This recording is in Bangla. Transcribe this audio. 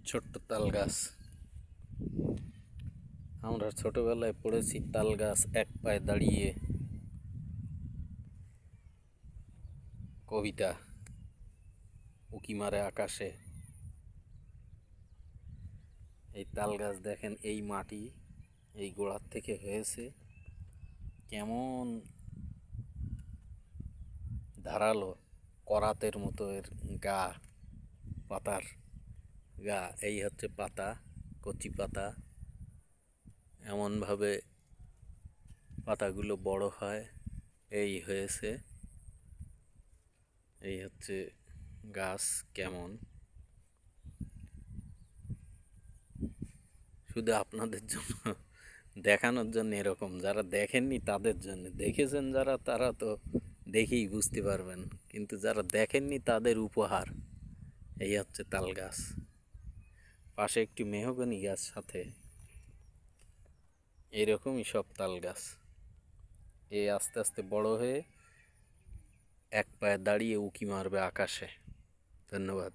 ছোট্ট তাল গাছ। আমরা ছোটবেলায় পড়েছি তাল গাছ এক পায়ে দাঁড়িয়ে, কবিতা উকি মারে আকাশে। এই তাল গাছ দেখেন, এই মাটি এই গোড়ার থেকে হয়েছে, কেমন ধারালো, করাতের মতো এর গা, পাতার গা। এই হচ্ছে পাতা, কচি পাতা। এমনভাবে পাতাগুলো বড় হয়, এই হয়েছে। এই হচ্ছে গাছ কেমন। শুধু আপনাদের জন্য দেখানোর জন্য এরকম, যারা দেখেননি তাদের জন্য। দেখেছেন যারা, তারা তো দেখেই বুঝতে পারবেন, কিন্তু যারা দেখেননি তাদের উপহার। এই হচ্ছে তাল গাছ, পাশে একটি মেহগনি গাছ, সাথে এইরকমই সব তাল গাছ। এই আস্তে আস্তে বড় হয়ে এক পায়ে দাঁড়িয়ে উকি মারবে আকাশে। ধন্যবাদ।